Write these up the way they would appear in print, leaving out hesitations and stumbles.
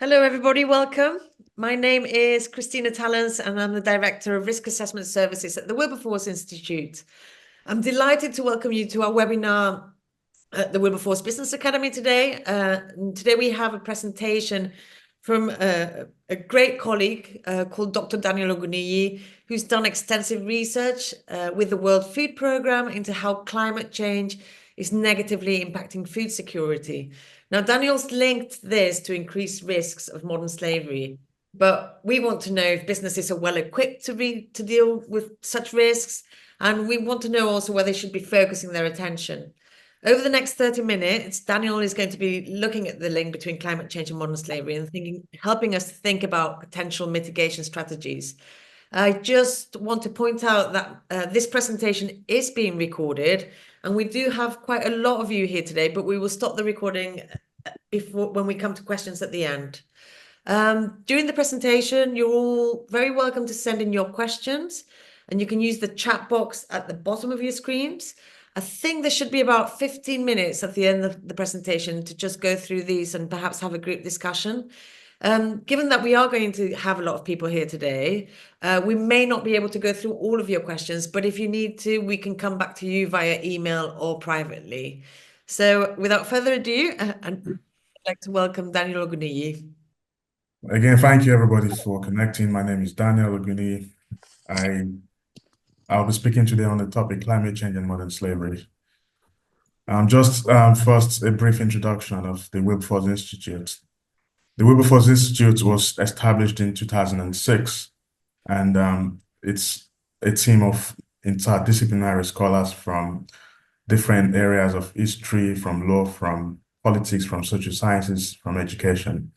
Hello, everybody. Welcome. My name is Christina Talens, and I'm the Director of Risk Assessment Services at the Wilberforce Institute. I'm delighted to welcome you to our webinar at the Wilberforce Business Academy today. Today we have a presentation from a great colleague called Dr. Daniel Oguniyi, who's done extensive research with the World Food Programme into how climate change is negatively impacting food security. Now, Daniel's linked this to increased risks of modern slavery, but we want to know if businesses are well equipped to deal with such risks, and we want to know also where they should be focusing their attention. Over the next 30 minutes, Daniel is going to be looking at the link between climate change and modern slavery and helping us to think about potential mitigation strategies. I just want to point out that this presentation is being recorded, and we do have quite a lot of you here today, but we will stop the recording when we come to questions at the end. During the presentation, you're all very welcome to send in your questions, and you can use the chat box at the bottom of your screens. I think there should be about 15 minutes at the end of the presentation to just go through these and perhaps have a group discussion. Given that we are going to have a lot of people here today, we may not be able to go through all of your questions, but if you need to, we can come back to you via email or privately. So without further ado, I'd like to welcome Daniel Oguniyi. Again, thank you everybody for connecting. My name is Daniel Oguniyi. I'll be speaking today on the topic climate change and modern slavery. First, a brief introduction of the Wilberforce Institute. The Wilberforce Institute was established in 2006, and it's a team of interdisciplinary scholars from different areas of history, from law, from politics, from social sciences, from education.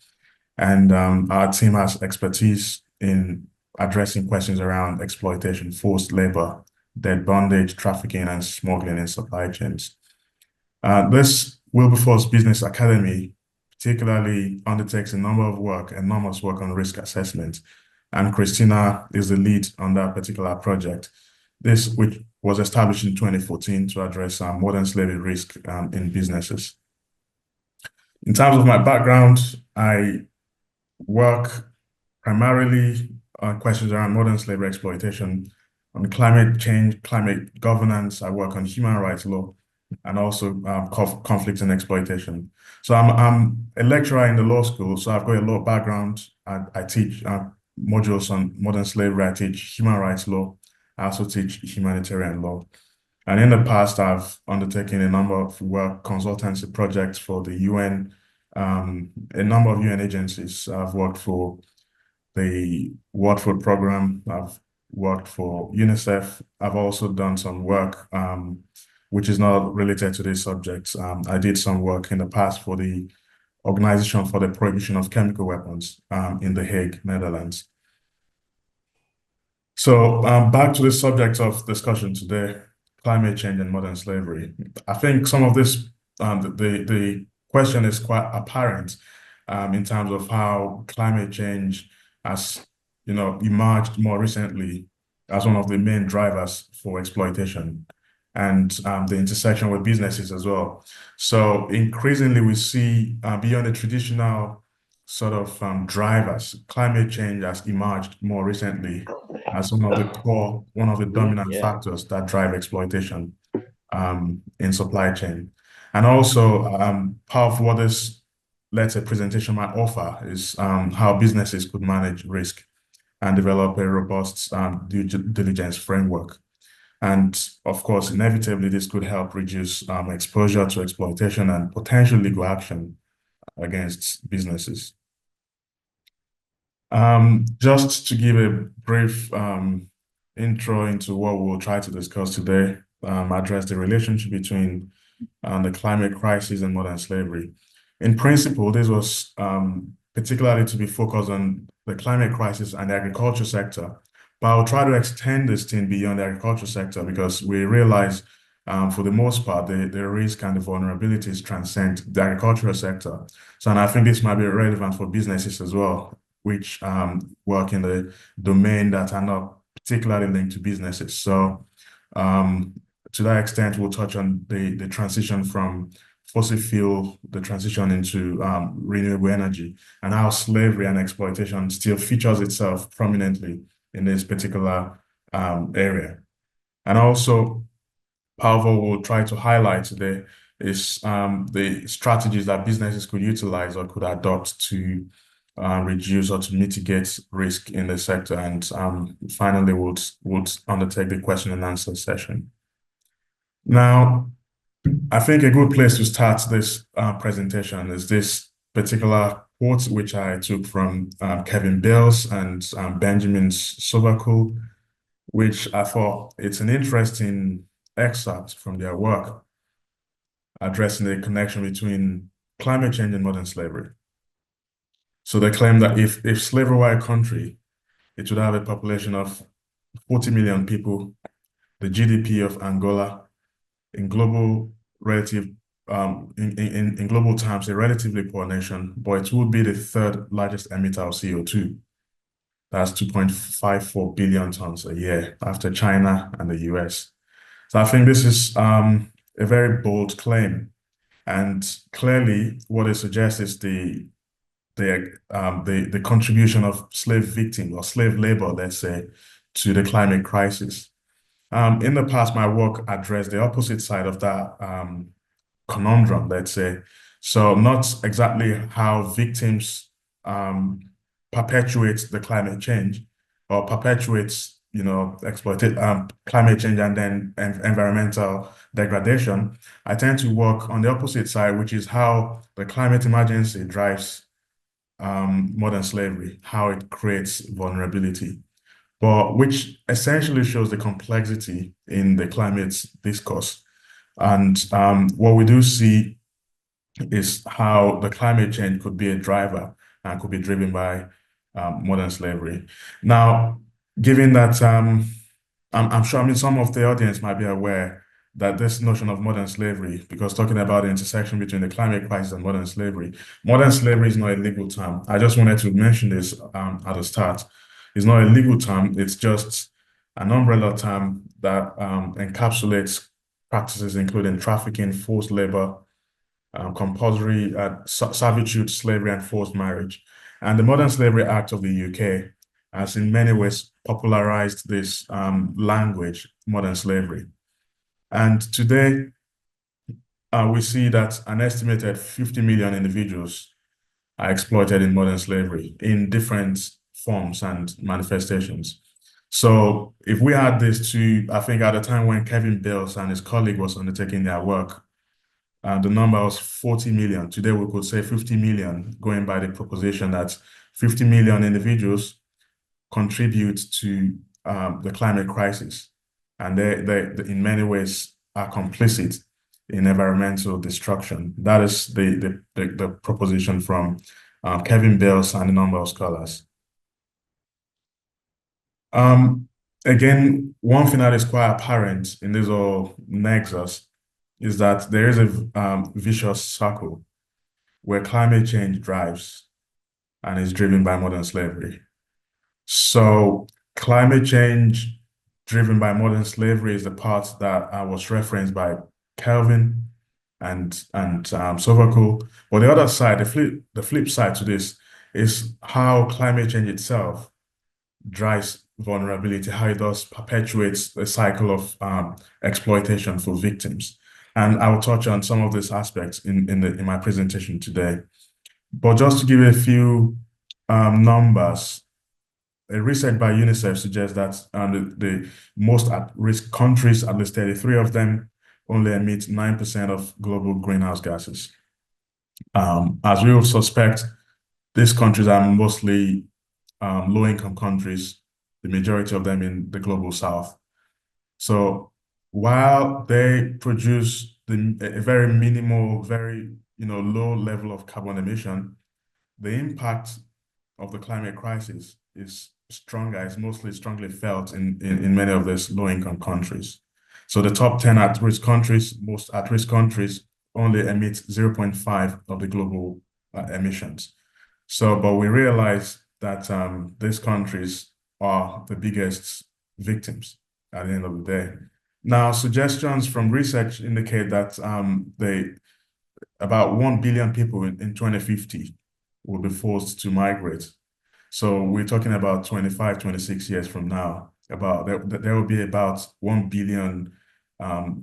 And our team has expertise in addressing questions around exploitation, forced labor, debt bondage, trafficking, and smuggling in supply chains. This Wilberforce Business Academy particularly undertakes enormous work on risk assessment. And Christina is the lead on that particular project. Which was established in 2014 to address modern slavery risk in businesses. In terms of my background, I work primarily on questions around modern slavery exploitation, on climate change, climate governance. I work on human rights law and also conflict and exploitation. So I'm a lecturer in the law school, so I've got a law background. I teach modules on modern slavery. I teach human rights law. I also teach humanitarian law. And in the past, I've undertaken a number of consultancy projects for the UN, a number of UN agencies. I've worked for the World Food Programme. I've worked for UNICEF. I've also done some work which is not related to this subject. I did some work in the past for the Organization for the Prohibition of Chemical Weapons in The Hague, Netherlands. So back to the subject of discussion today, climate change and modern slavery. I think some of this, the question is quite apparent in terms of how climate change has, emerged more recently as one of the main drivers for exploitation and the intersection with businesses as well. So increasingly we see beyond the traditional sort of drivers, climate change has emerged more recently as one of the dominant factors that drive exploitation in supply chain. And also part of what this, let's say, presentation might offer is how businesses could manage risk and develop a robust due diligence framework. And of course, inevitably, this could help reduce exposure to exploitation and potential legal action against businesses. Just to give a brief intro into what we'll try to discuss today, address the relationship between the climate crisis and modern slavery. In principle, this was particularly to be focused on the climate crisis and the agriculture sector, but I'll try to extend this thing beyond the agriculture sector because we realize for the most part, the risk and the vulnerabilities transcend the agricultural sector. So, and I think this might be relevant for businesses as well, which work in the domain that are not particularly linked to businesses. So to that extent, we'll touch on the transition from fossil fuel, the transition into renewable energy, and how slavery and exploitation still features itself prominently in this particular area. And also, Pavel will try to highlight today is the strategies that businesses could utilize or could adopt to reduce or to mitigate risk in the sector. And finally, would undertake the question and answer session. Now, I think a good place to start this presentation is this particular quote, which I took from Kevin Bales and Benjamin Sovacool, which I thought it's an interesting excerpt from their work addressing the connection between climate change and modern slavery. So they claim that if slavery were a country, it would have a population of 40 million people, the GDP of Angola, in global relative in global terms, a relatively poor nation, but it would be the third largest emitter of CO2. That's 2.54 billion tons a year after China and the US. So I think this is a very bold claim. And clearly what it suggests is the contribution of slave victims or slave labor, let's say, to the climate crisis. In the past, my work addressed the opposite side of that conundrum, let's say. So not exactly how victims perpetuate the climate change or perpetuates, exploited climate change and then environmental degradation. I tend to work on the opposite side, which is how the climate emergency drives modern slavery, how it creates vulnerability, but which essentially shows the complexity in the climate discourse. And what we do see is how the climate change could be a driver and could be driven by modern slavery. Now, given that I'm sure, some of the audience might be aware that this notion of modern slavery, because talking about the intersection between the climate crisis and modern slavery is not a legal term. I just wanted to mention this at the start. It's not a legal term, it's just an umbrella term that encapsulates practices including trafficking, forced labor, compulsory servitude, slavery, and forced marriage. And the Modern Slavery Act of the UK has in many ways popularized this language, modern slavery. And today, we see that an estimated 50 million individuals are exploited in modern slavery in different forms and manifestations. So if we add this to, I think at the time when Kevin Bales and his colleague was undertaking their work, the number was 40 million. Today we could say 50 million, going by the proposition that 50 million individuals contribute to the climate crisis. And they in many ways are complicit in environmental destruction. That is the proposition from Kevin Bales and a number of scholars. Again, one thing that is quite apparent in this whole nexus is that there is a vicious circle where climate change drives and is driven by modern slavery. So climate change driven by modern slavery is the part that was referenced by Kelvin and Sovacool. But the other side, the flip side to this is how climate change itself drives vulnerability, how it does perpetuates the cycle of exploitation for victims. And I will touch on some of these aspects in my presentation today. But just to give you a few numbers, a research by UNICEF suggests that the most at-risk countries, at least 33 of them, only emit 9% of global greenhouse gases. As we would suspect, these countries are mostly low-income countries, the majority of them in the global south. So while they produce a very minimal, very low level of carbon emission, the impact of the climate crisis is stronger, is mostly strongly felt in many of these low-income countries. So the top 10 at-risk countries, most at-risk countries, only emit 0.5 of the global emissions. So, but we realize that these countries are the biggest victims at the end of the day. Now, suggestions from research indicate that about 1 billion people in 2050 will be forced to migrate. So we're talking about 25, 26 years from now, about there will be about 1 billion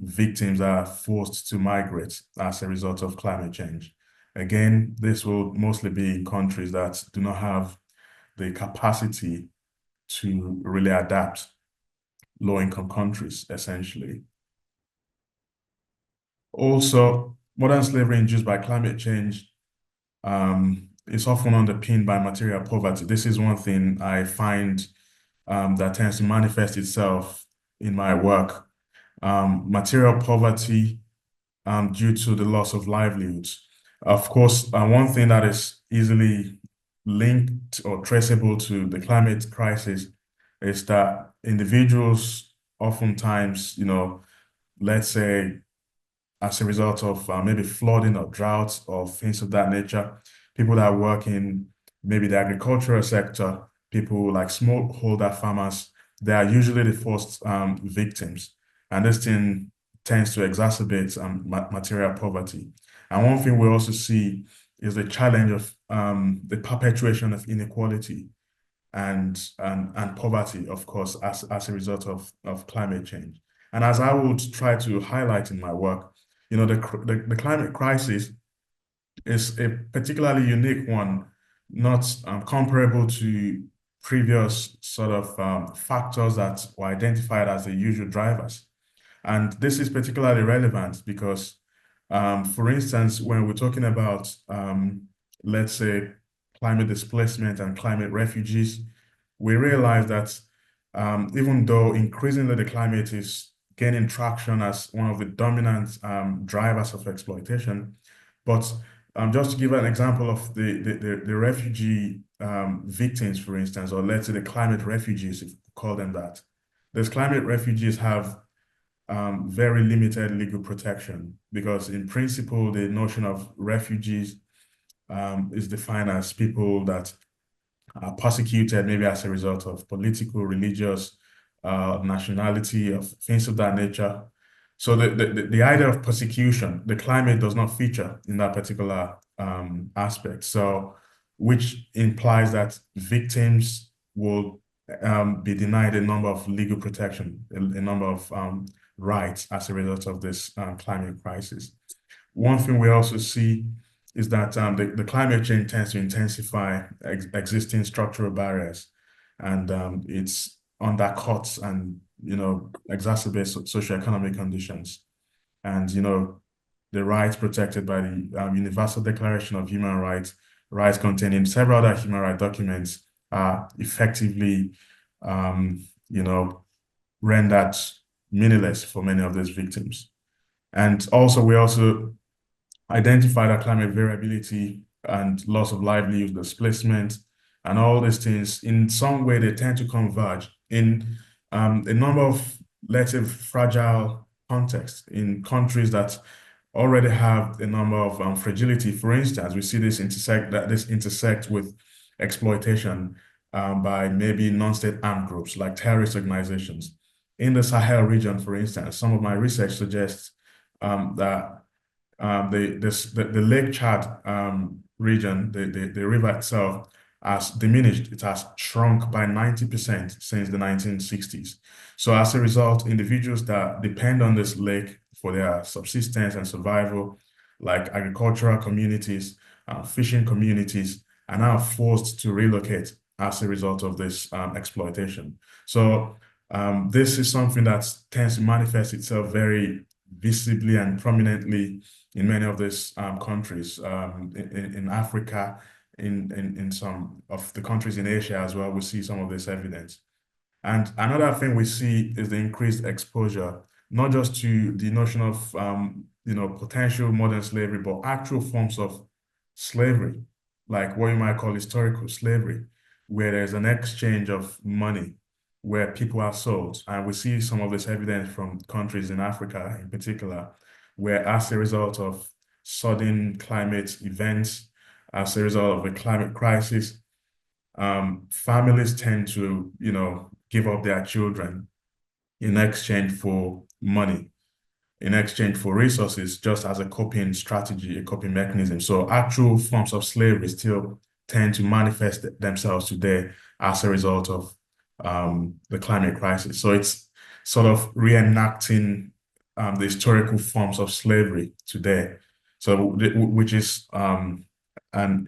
victims that are forced to migrate as a result of climate change. Again, this will mostly be in countries that do not have the capacity to really adapt, low-income countries, essentially. Also, modern slavery induced by climate change is often underpinned by material poverty. This is one thing I find that tends to manifest itself in my work. Material poverty due to the loss of livelihoods. Of course, one thing that is easily linked or traceable to the climate crisis is that individuals oftentimes, let's say as a result of maybe flooding or drought or things of that nature, people that work in maybe the agricultural sector, people like smallholder farmers, they are usually the first victims. And this thing tends to exacerbate material poverty. And one thing we also see is the challenge of the perpetuation of inequality and poverty, of course, as a result of climate change. And as I would try to highlight in my work, the climate crisis is a particularly unique one, not comparable to previous sort of factors that were identified as the usual drivers. And this is particularly relevant because, for instance, when we're talking about, let's say, climate displacement and climate refugees, we realize that even though increasingly the climate is gaining traction as one of the dominant drivers of exploitation, but just to give an example of the refugee victims, for instance, or let's say the climate refugees, if you call them that, those climate refugees have very limited legal protection because in principle, the notion of refugees is defined as people that are persecuted maybe as a result of political, religious, nationality, of things of that nature. So the idea of persecution, the climate does not feature in that particular aspect. So which implies that victims will be denied a number of legal protection, a number of rights as a result of this climate crisis. One thing we also see is that the climate change tends to intensify existing structural barriers, and it's undercuts and exacerbates socioeconomic conditions. And the rights protected by the Universal Declaration of Human Rights, rights contained in several other human rights documents, are effectively rendered meaningless for many of those victims. And also, we also identify that climate variability and loss of livelihood, displacement, and all these things, in some way, they tend to converge in a number of, let's say, fragile contexts in countries that already have a number of fragility. For instance, we see this intersect with exploitation by maybe non-state armed groups like terrorist organizations. In the Sahel region, for instance, some of my research suggests that the Lake Chad region, the river itself, has diminished. It has shrunk by 90% since the 1960s. So as a result, individuals that depend on this lake for their subsistence and survival, like agricultural communities, fishing communities, are now forced to relocate as a result of this exploitation. So this is something that tends to manifest itself very visibly and prominently in many of these countries, in Africa, in some of the countries in Asia as well, we see some of this evidence. And another thing we see is the increased exposure, not just to the notion of potential modern slavery, but actual forms of slavery, like what you might call historical slavery, where there's an exchange of money, where people are sold. And we see some of this evidence from countries in Africa in particular, where as a result of sudden climate events, as a result of a climate crisis, families tend to, give up their children in exchange for money. in exchange for resources, just as a coping strategy, a coping mechanism. So actual forms of slavery still tend to manifest themselves today as a result of the climate crisis. So it's sort of reenacting the historical forms of slavery today. So which is an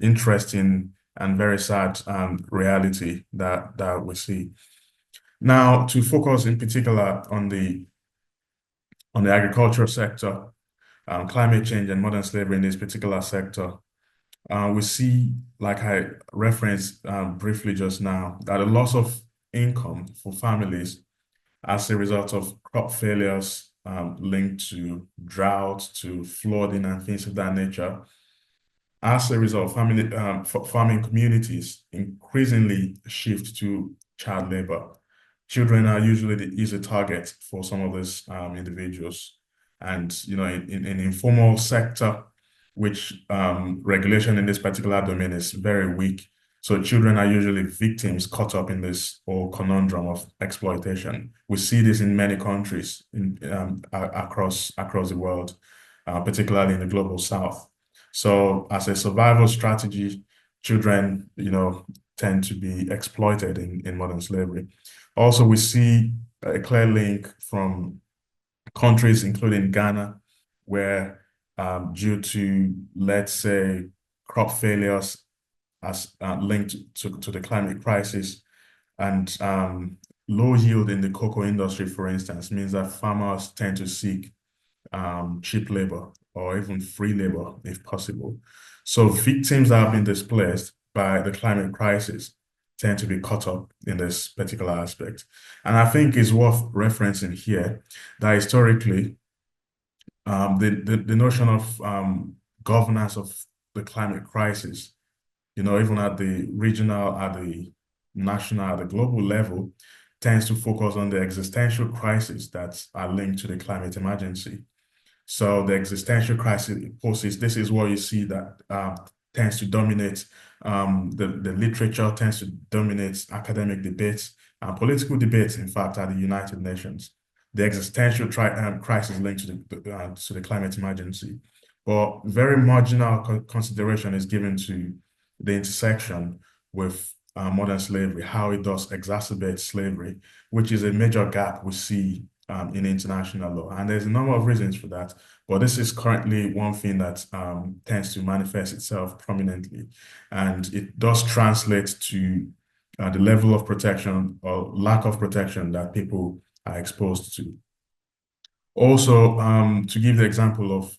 interesting and very sad reality that we see. Now, to focus in particular on the agricultural sector, climate change and modern slavery in this particular sector, we see, like I referenced briefly just now, that a loss of income for families as a result of crop failures linked to drought, to flooding and things of that nature. As a result, farming communities increasingly shift to child labor. Children are usually the easy target for some of these individuals. And, you know, in informal sector, which regulation in this particular domain is very weak. So children are usually victims caught up in this whole conundrum of exploitation. We see this in many countries across the world, particularly in the global South. So as a survival strategy, children, you know, tend to be exploited in modern slavery. Also, we see a clear link from countries, including Ghana, where due to, let's say, crop failures as linked to the climate crisis and low yield in the cocoa industry, for instance, means that farmers tend to seek cheap labor or even free labor if possible. So victims that have been displaced by the climate crisis tend to be caught up in this particular aspect. And I think it's worth referencing here that historically, the notion of governance of the climate crisis, you know, even at the regional, at the national, at the global level, tends to focus on the existential crises that are linked to the climate emergency. So the existential crisis poses, this is what you see that tends to dominate the literature, tends to dominate academic debates and political debates, in fact, at the United Nations. The existential crisis linked to the climate emergency. But very marginal consideration is given to the intersection with modern slavery, how it does exacerbate slavery, which is a major gap we see in international law. And there's a number of reasons for that, but this is currently one thing that tends to manifest itself prominently. And it does translate to the level of protection or lack of protection that people are exposed to. Also, to give the example of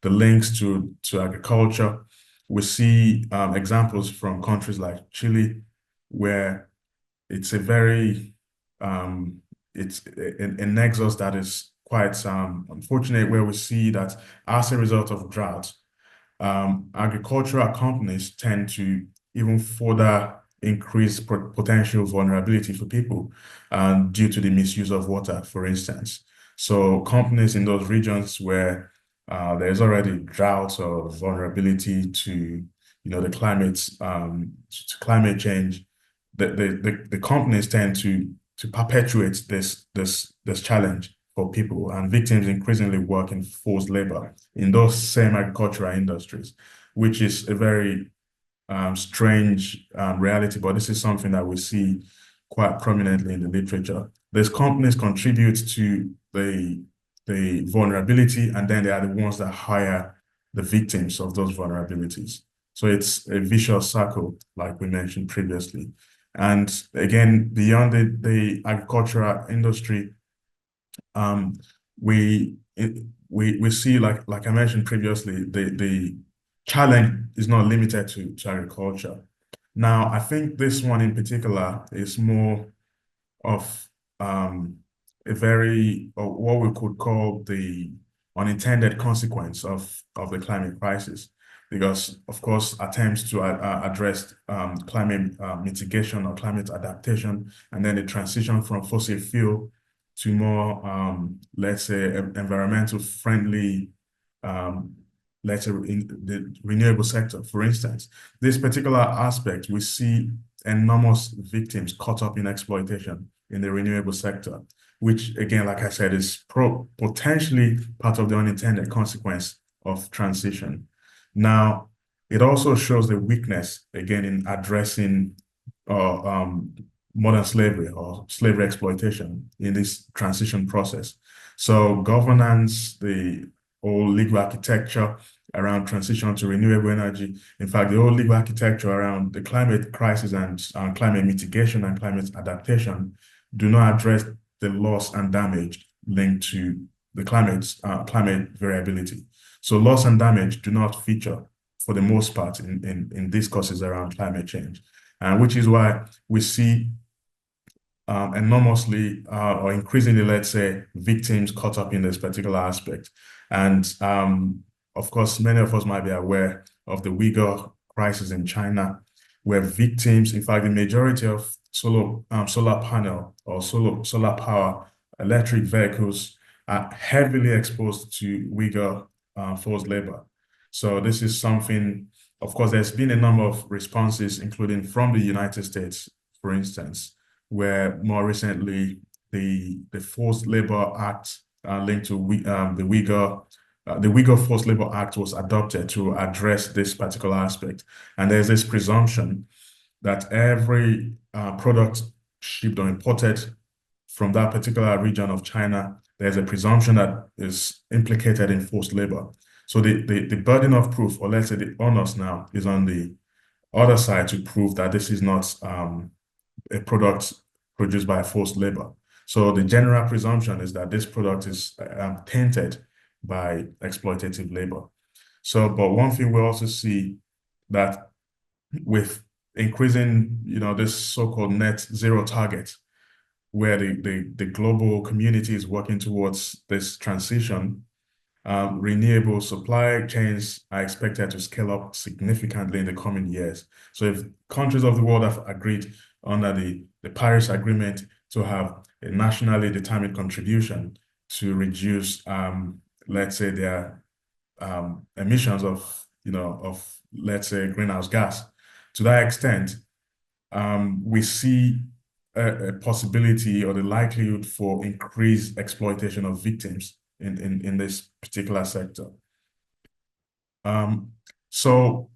the links to agriculture, we see examples from countries like Chile, where it's a very it's a nexus that is quite unfortunate, where we see that as a result of drought, agricultural companies tend to even further increase potential vulnerability for people due to the misuse of water, for instance. So companies in those regions where there's already drought or vulnerability to, you know, the to climate change, the companies tend to perpetuate this challenge for people, and victims increasingly work in forced labor in those same agricultural industries, which is a very strange reality, but this is something that we see quite prominently in the literature. These companies contribute to the vulnerability, and then they are the ones that hire the victims of those vulnerabilities. So it's a vicious circle, like we mentioned previously. And again, beyond the agricultural industry, we see, like I mentioned previously, the challenge is not limited to agriculture. Now, I think this one in particular is more of a very, or what we could call the unintended consequence of the climate crisis, because of course attempts to address climate mitigation or climate adaptation, and then the transition from fossil fuel to more, let's say, environmental friendly, let's say, in the renewable sector, for instance. This particular aspect, we see enormous victims caught up in exploitation in the renewable sector, which again, like I said, is potentially part of the unintended consequence of transition. Now, it also shows the weakness, again, in addressing modern slavery or slavery exploitation in this transition process. So governance, the whole legal architecture around transition to renewable energy, in fact, the whole legal architecture around the climate crisis and climate mitigation and climate adaptation do not address the loss and damage linked to the climate variability. So loss and damage do not feature for the most part in discourses around climate change, which is why we see enormously or increasingly, let's say, victims caught up in this particular aspect. And of course, many of us might be aware of the Uyghur crisis in China, where victims, in fact, the majority of solar panel or solar power electric vehicles are heavily exposed to Uyghur forced labor. So this is something, of course, there's been a number of responses, including from the United States, for instance, where more recently the Forced Labor Act linked to the Uyghur Forced Labor Act was adopted to address this particular aspect. And there's this presumption that every product shipped or imported from that particular region of China, there's a presumption that is implicated in forced labor. So the burden of proof, or let's say the onus now, is on the other side to prove that this is not a product produced by forced labor. So the general presumption is that this product is tainted by exploitative labor. So, but one thing we also see that with increasing, this so-called net zero target, where the global community is working towards this transition, renewable supply chains are expected to scale up significantly in the coming years. So if countries of the world have agreed under the Paris Agreement to have a nationally determined contribution to reduce, let's say, their emissions of let's say, greenhouse gas, to that extent, we see a possibility or the likelihood for increased exploitation of victims in this particular sector. So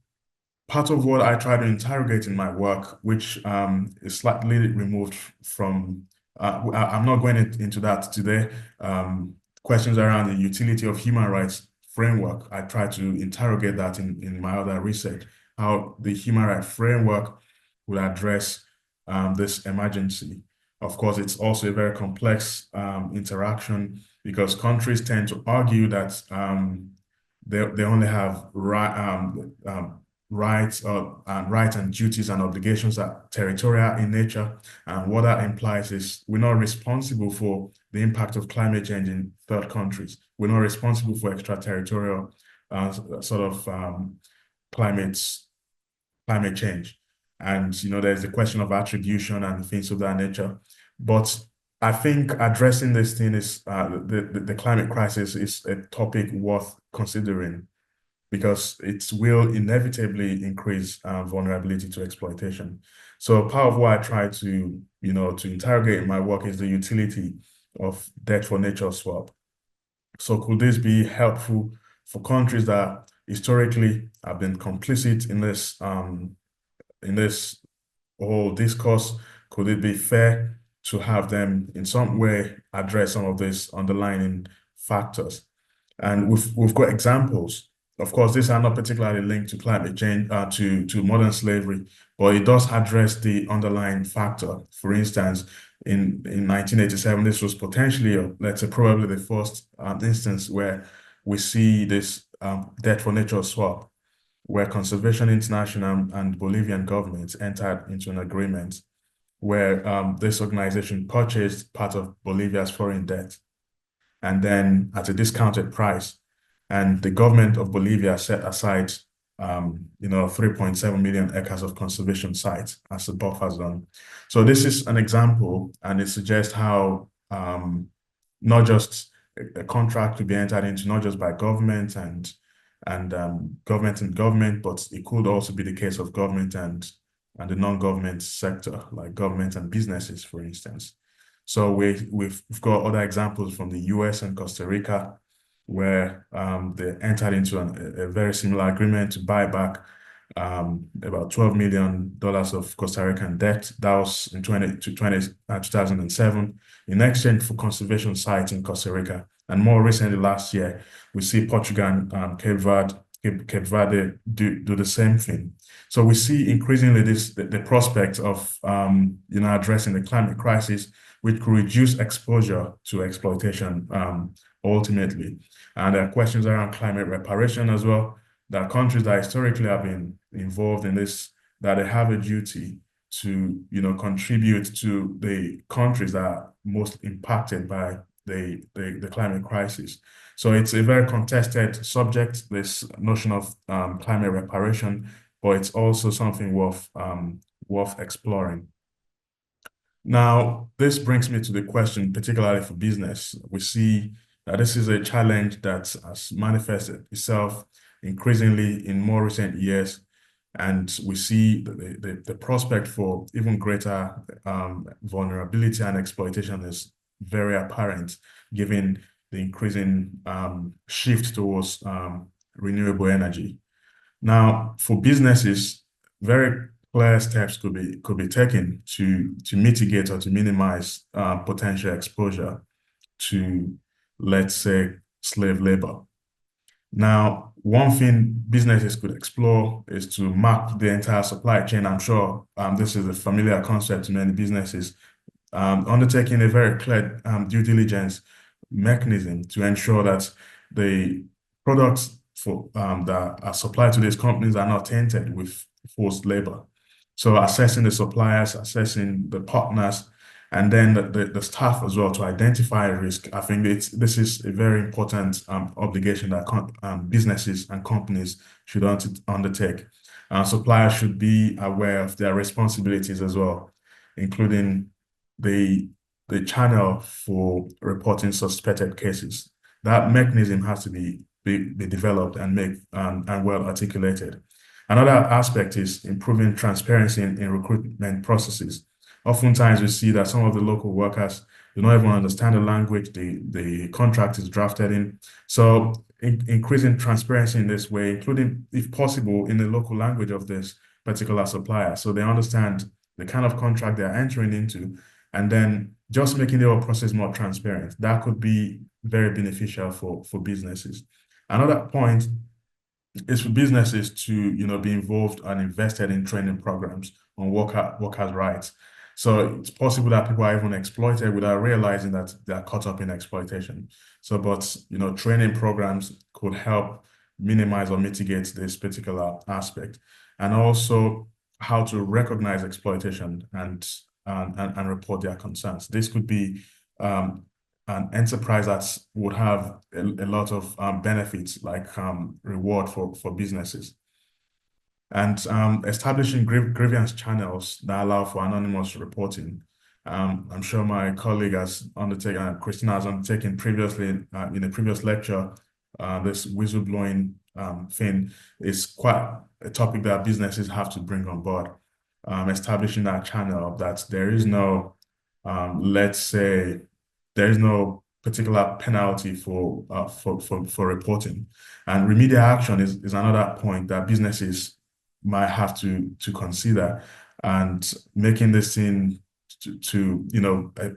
part of what I try to interrogate in my work, which is slightly removed from, I'm not going into that today, questions around the utility of human rights framework. I try to interrogate that in my other research, how the human rights framework will address this emergency. Of course, it's also a very complex interaction, because countries tend to argue that they only have rights and duties and obligations that are territorial in nature. And what that implies is we're not responsible for the impact of climate change in third countries. We're not responsible for extraterritorial climate change. And, there's the question of attribution and things of that nature. But I think addressing this thing is the climate crisis is a topic worth considering, because it will inevitably increase vulnerability to exploitation. So part of what I try to, to interrogate in my work is the utility of debt for nature swap. So could this be helpful for countries that historically have been complicit in this whole discourse? Could it be fair to have them in some way address some of these underlying factors? And we've got examples. Of course, these are not particularly linked to climate change, to modern slavery, but it does address the underlying factor. For instance, in 1987, this was potentially, let's say, probably the first instance where we see this debt for nature swap, where Conservation International and Bolivian governments entered into an agreement where this organization purchased part of Bolivia's foreign debt, and then at a discounted price. And the government of Bolivia set aside 3.7 million acres of conservation sites as a buffer zone. So this is an example, and it suggests how not just a contract could be entered into, not just by government and government, but it could also be the case of government and the non-government sector, like government and businesses, for instance. So we've got other examples from the US and Costa Rica, where they entered into a very similar agreement to buy back about $12 million of Costa Rican debt. That was in 2007 in exchange for conservation sites in Costa Rica. And more recently, last year, we see Portugal and Cape Verde do the same thing. So we see increasingly the prospect of addressing the climate crisis, which could reduce exposure to exploitation ultimately. And there are questions around climate reparation as well. There are countries that historically have been involved in this, that they have a duty to contribute to the countries that are most impacted by the climate crisis. So it's a very contested subject, this notion of climate reparation, but it's also something worth exploring. Now, this brings me to the question, particularly for business. We see that this is a challenge that has manifested itself increasingly in more recent years, and we see the prospect for even greater vulnerability and exploitation is very apparent, given the increasing shift towards renewable energy. Now, for businesses, very clear steps could be taken to mitigate or to minimize potential exposure to, let's say, slave labor. Now, one thing businesses could explore is to map the entire supply chain. I'm sure this is a familiar concept to many businesses. Undertaking a very clear due diligence mechanism to ensure that the products that are supplied to these companies are not tainted with forced labor. So assessing the suppliers, assessing the partners, and then the staff as well to identify risk. I think this is a very important obligation that businesses and companies should undertake. Suppliers should be aware of their responsibilities as well, including the channel for reporting suspected cases. That mechanism has to be developed and well articulated. Another aspect is improving transparency in recruitment processes. Oftentimes we see that some of the local workers do not even understand the language the contract is drafted in. So increasing transparency in this way, including, if possible, in the local language of this particular supplier, so they understand the kind of contract they're entering into, and then just making the whole process more transparent. That could be very beneficial for businesses. Another point is for businesses to be involved and invested in training programs on workers' rights. So it's possible that people are even exploited without realizing that they're caught up in exploitation. So, but training programs could help minimize or mitigate this particular aspect, and also how to recognize exploitation and report their concerns. This could be an enterprise that would have a lot of benefits, like reward for businesses. And establishing grievance channels that allow for anonymous reporting. I'm sure my colleague has undertaken, Christina has undertaken previously in a previous lecture, this whistleblowing thing is quite a topic that businesses have to bring on board. Establishing that channel, that there is no, let's say, there is no particular penalty for reporting. And remedial action is another point that businesses might have to consider, and making this thing to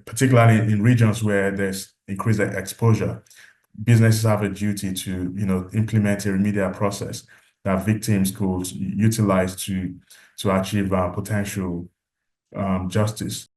particularly in regions where there's increased exposure, businesses have a duty to implement a remedial process that victims could utilize to achieve potential justice.